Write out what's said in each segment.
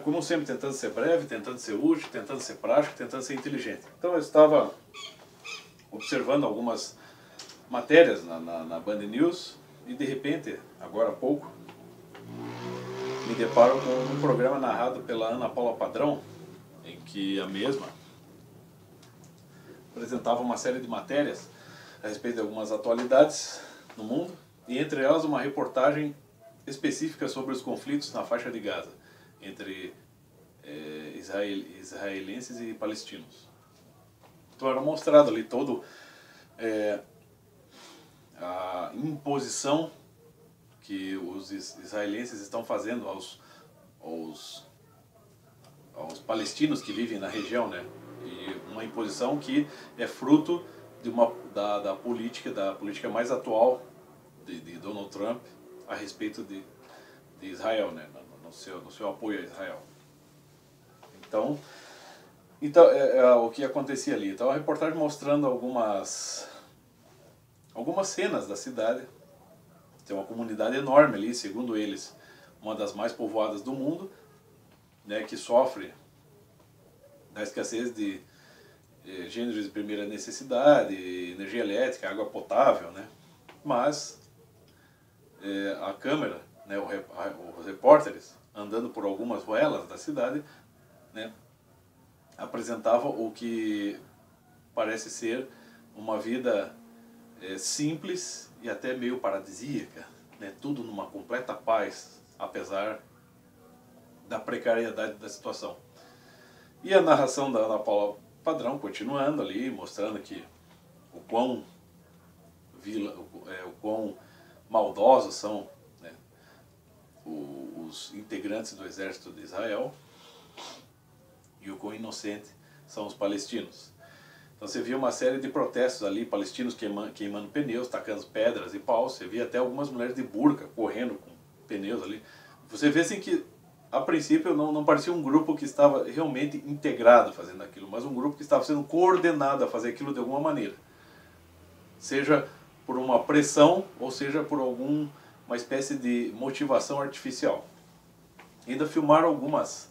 Como sempre, tentando ser breve, tentando ser útil, tentando ser prático, tentando ser inteligente. Então eu estava observando algumas matérias na Band News e de repente, agora há pouco, me deparo com um programa narrado pela Ana Paula Padrão, em que a mesma apresentava uma série de matérias a respeito de algumas atualidades no mundo, e entre elas uma reportagem específica sobre os conflitos na faixa de Gaza, entre israelenses e palestinos. Então era mostrado ali todo a imposição que os israelenses estão fazendo aos palestinos que vivem na região, né? E uma imposição que é fruto de da política mais atual de Donald Trump a respeito de Israel, né? No seu apoio a Israel. Então o que acontecia ali? Então a reportagem mostrando algumas cenas da cidade. Tem uma comunidade enorme ali, segundo eles, uma das mais povoadas do mundo, né, que sofre da escassez de gêneros de primeira necessidade, energia elétrica, água potável, né? Mas a câmera, né, os repórteres, andando por algumas ruelas da cidade, né, apresentavam o que parece ser uma vida simples e até meio paradisíaca, né? Tudo numa completa paz, apesar da precariedade da situação. E a narração da Ana Paula Padrão continuando ali, mostrando que o quão maldosos são, né, os integrantes do exército de Israel e o quão inocentes são os palestinos. Então você via uma série de protestos ali, palestinos queimando pneus, tacando pedras e paus. Você via até algumas mulheres de burca correndo com pneus ali. Você vê assim que, a princípio, não parecia um grupo que estava realmente integrado fazendo aquilo, mas um grupo que estava sendo coordenado a fazer aquilo de alguma maneira. Seja por uma pressão, ou seja por uma espécie de motivação artificial. Ainda filmaram algumas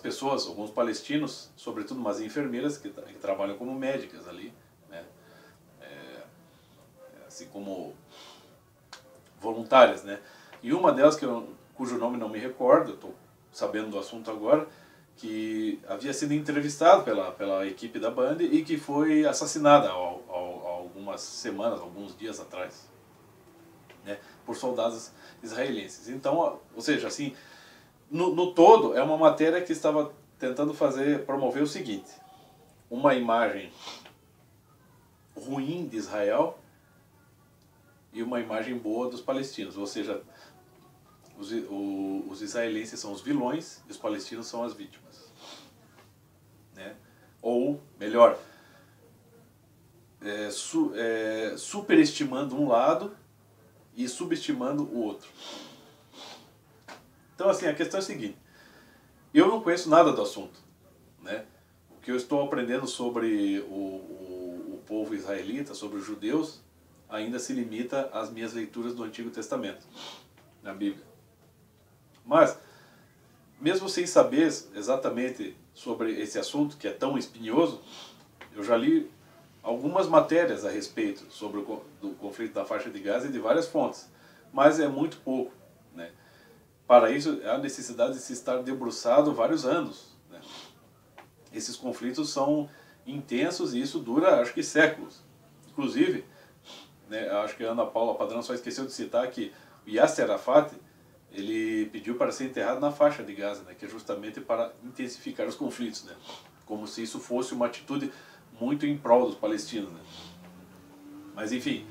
pessoas, alguns palestinos, sobretudo umas enfermeiras que trabalham como médicas ali, né? Assim como voluntárias, né? E uma delas, cujo nome não me recordo, estou sabendo do assunto agora, que havia sido entrevistada pela equipe da Band e que foi assassinada há algumas semanas, alguns dias atrás, né, por soldados israelenses. Então, ou seja, assim, no todo, é uma matéria que estava tentando promover o seguinte: uma imagem ruim de Israel e uma imagem boa dos palestinos. Ou seja, os israelenses são os vilões e os palestinos são as vítimas, né? Ou, melhor, superestimando um lado e subestimando o outro. Então, assim, a questão é a seguinte: eu não conheço nada do assunto, né? O que eu estou aprendendo sobre o povo israelita, sobre os judeus, ainda se limita às minhas leituras do Antigo Testamento, na Bíblia. Mas, mesmo sem saber exatamente sobre esse assunto, que é tão espinhoso, eu já li algumas matérias a respeito sobre do conflito da faixa de Gaza e de várias fontes, mas é muito pouco, né? Para isso, há necessidade de se estar debruçado vários anos, né? Esses conflitos são intensos e isso dura, acho que, séculos. Inclusive, né, acho que a Ana Paula Padrão só esqueceu de citar que o Yasser Arafat, ele pediu para ser enterrado na faixa de Gaza, né, que é justamente para intensificar os conflitos, né? Como se isso fosse uma atitude muito em prol dos palestinos, né? Mas, enfim,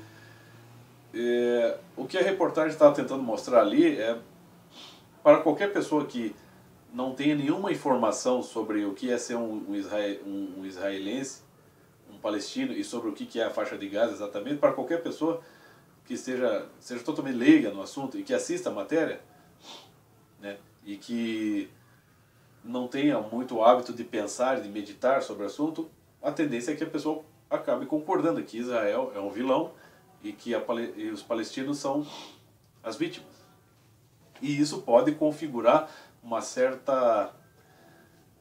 o que a reportagem estava tentando mostrar ali é, para qualquer pessoa que não tenha nenhuma informação sobre o que é ser um israelense, um palestino, e sobre o que é a faixa de Gaza exatamente, para qualquer pessoa que seja totalmente leiga no assunto e que assista a matéria, né, e que não tenha muito hábito de pensar, de meditar sobre o assunto, a tendência é que a pessoa acabe concordando que Israel é um vilão e que os palestinos são as vítimas. E isso pode configurar uma certa,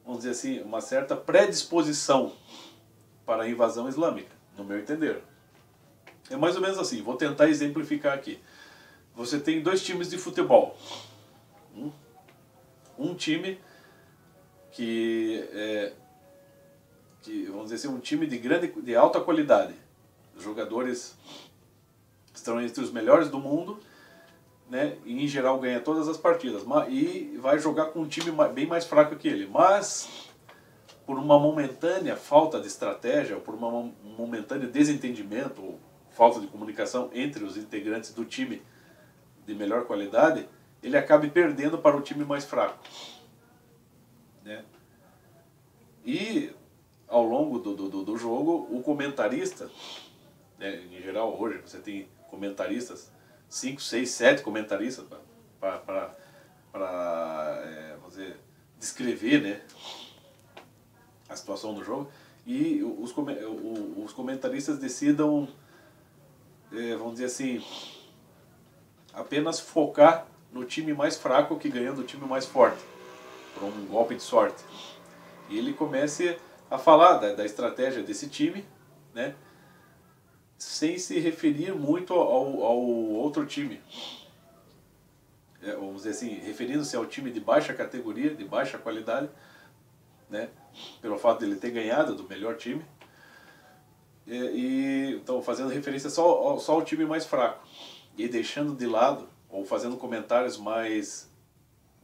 vamos dizer assim, uma certa predisposição para a invasão islâmica, no meu entender. É mais ou menos assim, vou tentar exemplificar aqui. Você tem dois times de futebol. Um time que vamos dizer assim, um time de alta qualidade. Os jogadores estão entre os melhores do mundo, né, e em geral ganha todas as partidas, e vai jogar com um time bem mais fraco que ele. Mas, por uma momentânea falta de estratégia, ou por um momentâneo desentendimento, ou falta de comunicação entre os integrantes do time de melhor qualidade, ele acaba perdendo para o time mais fraco, né? E ao longo do jogo, o comentarista, né, em geral hoje você tem comentaristas, 5, 6, 7 comentaristas para descrever, né, a situação do jogo, e os comentaristas decidam, vamos dizer assim, apenas focar no time mais fraco que ganhando o time mais forte, por um golpe de sorte. E ele começa a falar da estratégia desse time, né, sem se referir muito ao outro time. Vamos dizer assim, referindo-se ao time de baixa categoria, de baixa qualidade, né, pelo fato de ele ter ganhado do melhor time. Então, fazendo referência só ao time mais fraco. E deixando de lado, ou fazendo comentários mais,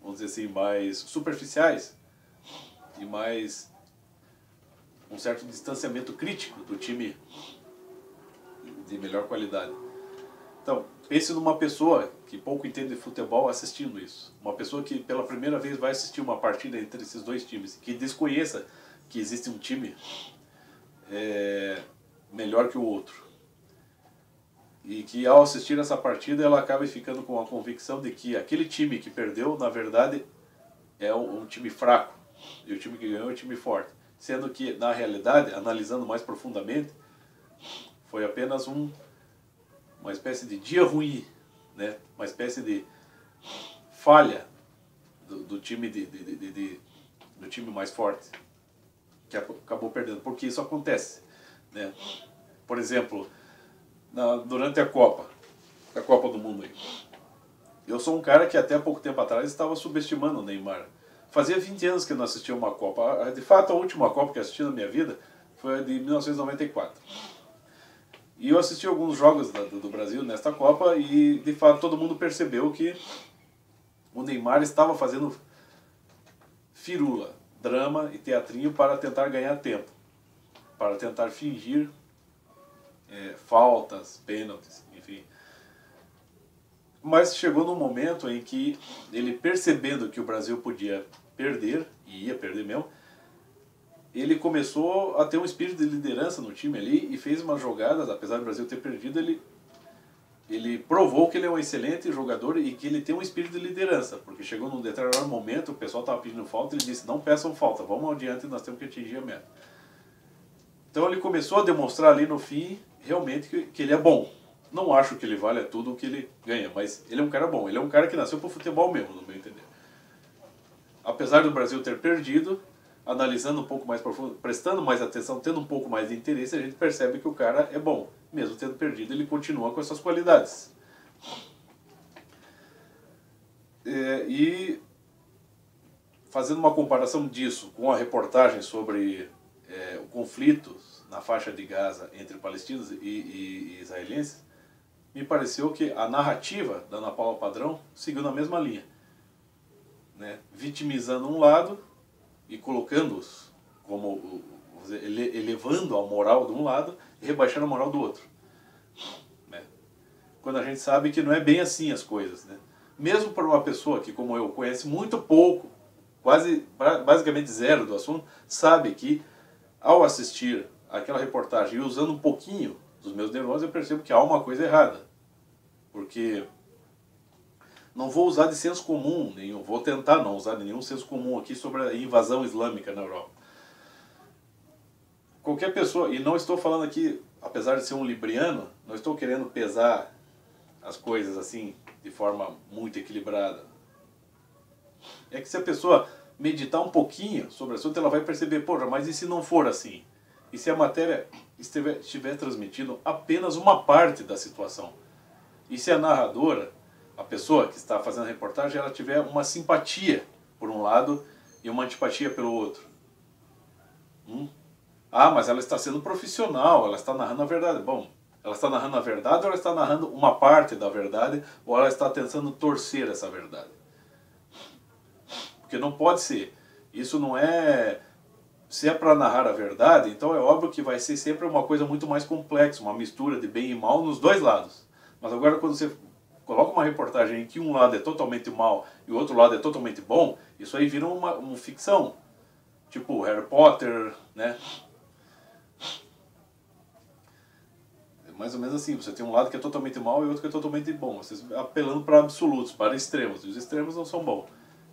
vamos dizer assim, mais superficiais, e mais um certo distanciamento crítico do time de melhor qualidade. Então, pense numa pessoa que pouco entende de futebol assistindo isso. Uma pessoa que pela primeira vez vai assistir uma partida entre esses dois times, que desconheça que existe um time melhor que o outro. E que ao assistir essa partida ela acaba ficando com a convicção de que aquele time que perdeu, na verdade, é um time fraco. E o time que ganhou é um time forte. Sendo que, na realidade, analisando mais profundamente, foi apenas uma espécie de dia ruim, né? Uma espécie de falha do time do time mais forte, que acabou perdendo. Porque isso acontece, né? Por exemplo, durante a Copa do Mundo aí, eu sou um cara que até pouco tempo atrás estava subestimando o Neymar. Fazia 20 anos que eu não assistia uma Copa. De fato, a última Copa que eu assisti na minha vida foi a de 1994. E eu assisti alguns jogos do Brasil nesta Copa e, de fato, todo mundo percebeu que o Neymar estava fazendo firula, drama e teatrinho para tentar ganhar tempo, para tentar fingir faltas, pênaltis, enfim. Mas chegou num momento em que ele, percebendo que o Brasil podia perder, e ia perder mesmo, ele começou a ter um espírito de liderança no time ali e fez umas jogadas, apesar do Brasil ter perdido, ele provou que ele é um excelente jogador e que ele tem um espírito de liderança, porque chegou num determinado momento, o pessoal estava pedindo falta, ele disse, não peçam falta, vamos adiante, nós temos que atingir a meta. Então ele começou a demonstrar ali no fim, realmente, que ele é bom. Não acho que ele vale tudo o que ele ganha, mas ele é um cara bom, ele é um cara que nasceu pro futebol mesmo, no meu entender. Apesar do Brasil ter perdido, analisando um pouco mais profundo, prestando mais atenção, tendo um pouco mais de interesse, a gente percebe que o cara é bom. Mesmo tendo perdido, ele continua com essas qualidades. E fazendo uma comparação disso com a reportagem sobre o conflito na faixa de Gaza entre palestinos e israelenses, me pareceu que a narrativa da Ana Paula Padrão seguiu na mesma linha, né? Vitimizando um lado e colocando-os como, elevando a moral de um lado e rebaixando a moral do outro, né? Quando a gente sabe que não é bem assim as coisas, né? Mesmo para uma pessoa que, como eu, conhece muito pouco, basicamente zero do assunto, sabe que ao assistir aquela reportagem e usando um pouquinho dos meus neurônios, eu percebo que há uma coisa errada. Porque não vou usar de senso comum nenhum, vou tentar não usar nenhum senso comum aqui sobre a invasão islâmica na Europa. Qualquer pessoa, e não estou falando aqui, apesar de ser um libriano, não estou querendo pesar as coisas assim de forma muito equilibrada. É que se a pessoa meditar um pouquinho sobre o assunto, ela vai perceber, poxa, mas e se não for assim? E se a matéria estiver transmitindo apenas uma parte da situação? E se a narradora, a pessoa que está fazendo a reportagem, ela tiver uma simpatia por um lado e uma antipatia pelo outro? Ah, mas ela está sendo profissional, ela está narrando a verdade. Bom, ela está narrando a verdade ou ela está narrando uma parte da verdade, ou ela está tentando torcer essa verdade? Porque não pode ser. Isso não é... Se é para narrar a verdade, então é óbvio que vai ser sempre uma coisa muito mais complexa, uma mistura de bem e mal nos dois lados. Mas agora quando você coloca uma reportagem em que um lado é totalmente mal e o outro lado é totalmente bom, isso aí vira uma ficção. Tipo Harry Potter, né? É mais ou menos assim, você tem um lado que é totalmente mal e outro que é totalmente bom. Vocês apelando para absolutos, para extremos, e os extremos não são bons.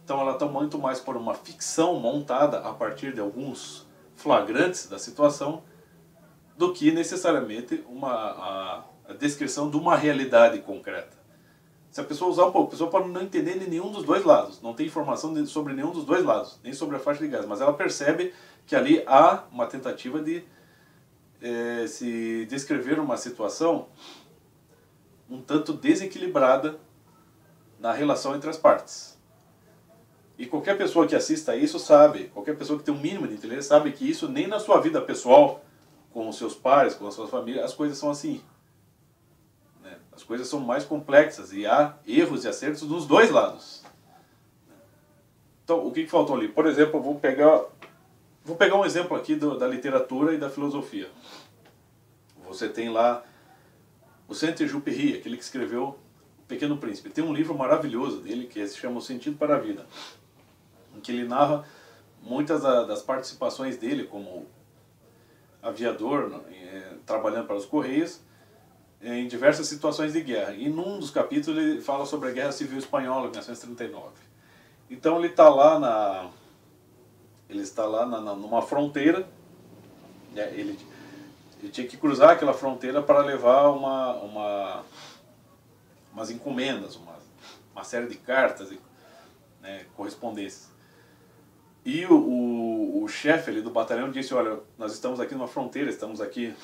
Então ela está muito mais por uma ficção montada a partir de alguns flagrantes da situação do que necessariamente a descrição de uma realidade concreta. Se a pessoa usar um pouco, a pessoa pode não entender de nenhum dos dois lados, não tem informação sobre nenhum dos dois lados, nem sobre a faixa de gás, mas ela percebe que ali há uma tentativa de se descrever uma situação um tanto desequilibrada na relação entre as partes. E qualquer pessoa que assista isso sabe, qualquer pessoa que tem um mínimo de inteligência sabe que isso nem na sua vida pessoal, com os seus pais, com a sua família, as coisas são assim. As coisas são mais complexas e há erros e acertos nos dois lados. Então, o que faltou ali? Por exemplo, vou pegar um exemplo aqui da literatura e da filosofia. Você tem lá o Saint-Exupéry, aquele que escreveu O Pequeno Príncipe. Tem um livro maravilhoso dele que se chama O Sentido para a Vida, em que ele narra muitas das participações dele como aviador, trabalhando para os Correios, em diversas situações de guerra. E num dos capítulos ele fala sobre a Guerra Civil Espanhola, 1939. Então ele está lá numa fronteira, né? Ele tinha que cruzar aquela fronteira para levar umas encomendas, uma série de cartas, né, correspondências. E o chefe ali do batalhão disse, olha, nós estamos aqui numa fronteira, estamos aqui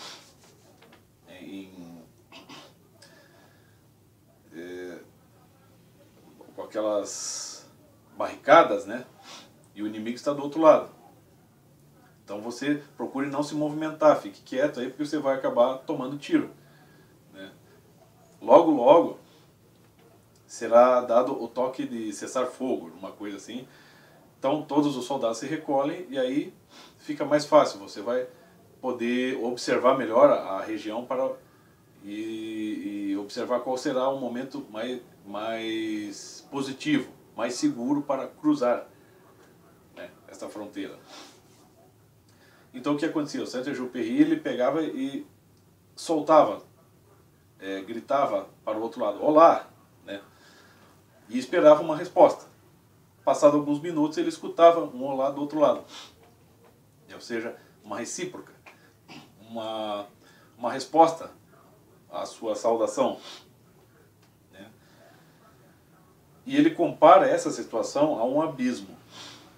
com aquelas barricadas, né? E o inimigo está do outro lado. Então você procure não se movimentar, fique quieto aí, porque você vai acabar tomando tiro, né? Logo, logo, será dado o toque de cessar fogo, uma coisa assim. Então todos os soldados se recolhem e aí fica mais fácil, você vai poder observar melhor a região e observar qual será o momento mais positivo, mais seguro para cruzar, né, essa fronteira. Então o que acontecia? O Saint-Exupéry, ele pegava e soltava, gritava para o outro lado, olá, né, e esperava uma resposta. Passado alguns minutos ele escutava um olá do outro lado, ou seja, uma recíproca, uma resposta à sua saudação, né? E ele compara essa situação a um abismo.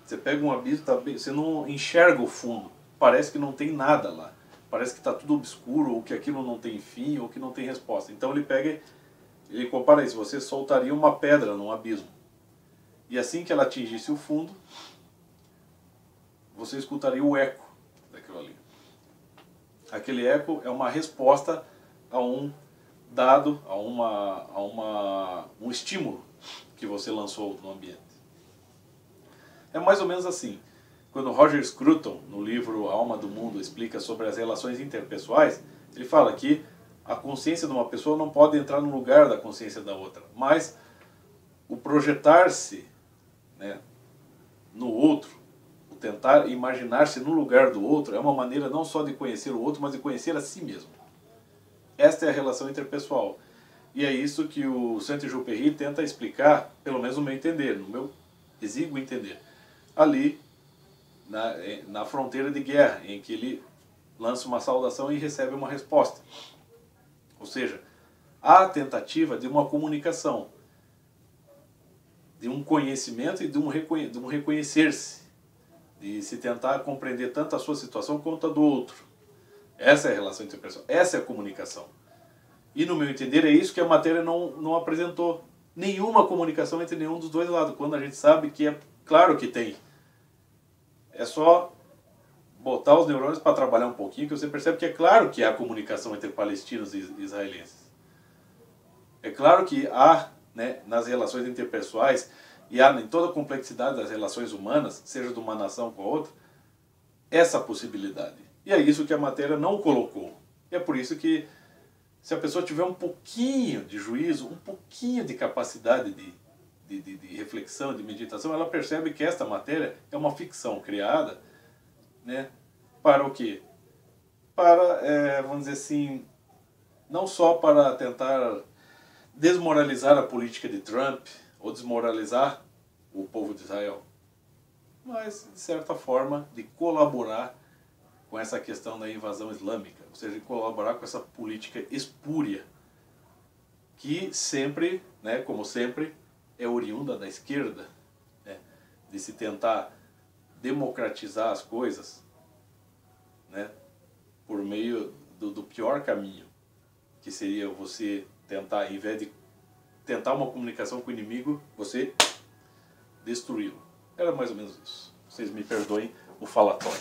Você pega um abismo, você não enxerga o fundo, parece que não tem nada lá, parece que está tudo obscuro, ou que aquilo não tem fim, ou que não tem resposta. Então ele compara isso, você soltaria uma pedra num abismo, e assim que ela atingisse o fundo, você escutaria o eco daquilo ali. Aquele eco é uma resposta a um dado, um estímulo que você lançou no ambiente. É mais ou menos assim. Quando Roger Scruton, no livro A Alma do Mundo, explica sobre as relações interpessoais, ele fala que a consciência de uma pessoa não pode entrar no lugar da consciência da outra, mas o projetar-se, né, no outro, o tentar imaginar-se no lugar do outro, é uma maneira não só de conhecer o outro, mas de conhecer a si mesmo. Esta é a relação interpessoal. E é isso que o Saint-Exupéry tenta explicar, pelo menos no meu entender, no meu exíguo entender, ali na fronteira de guerra, em que ele lança uma saudação e recebe uma resposta. Ou seja, há a tentativa de uma comunicação. de um conhecimento e de um reconhecer-se, de se tentar compreender tanto a sua situação quanto a do outro. Essa é a relação interpessoal, essa é a comunicação. E no meu entender é isso que a matéria não apresentou. Nenhuma comunicação entre nenhum dos dois lados, quando a gente sabe que é claro que tem. É só botar os neurônios para trabalhar um pouquinho que você percebe que é claro que há comunicação entre palestinos e israelenses. É claro que há, né, nas relações interpessoais e há em toda a complexidade das relações humanas, seja de uma nação com a outra, essa possibilidade. E é isso que a matéria não colocou. E é por isso que, se a pessoa tiver um pouquinho de juízo, um pouquinho de capacidade de reflexão, de meditação, ela percebe que esta matéria é uma ficção criada, né, para o quê? Para, vamos dizer assim, não só para tentar desmoralizar a política de Trump ou desmoralizar o povo de Israel, mas, de certa forma, de colaborar com essa questão da invasão islâmica, ou seja, de colaborar com essa política espúria, que sempre, né, como sempre, é oriunda da esquerda, né, de se tentar democratizar as coisas, né, por meio do pior caminho, que seria você tentar, em vez de tentar uma comunicação com o inimigo, você destruí-lo. Era mais ou menos isso. Vocês me perdoem o falatório.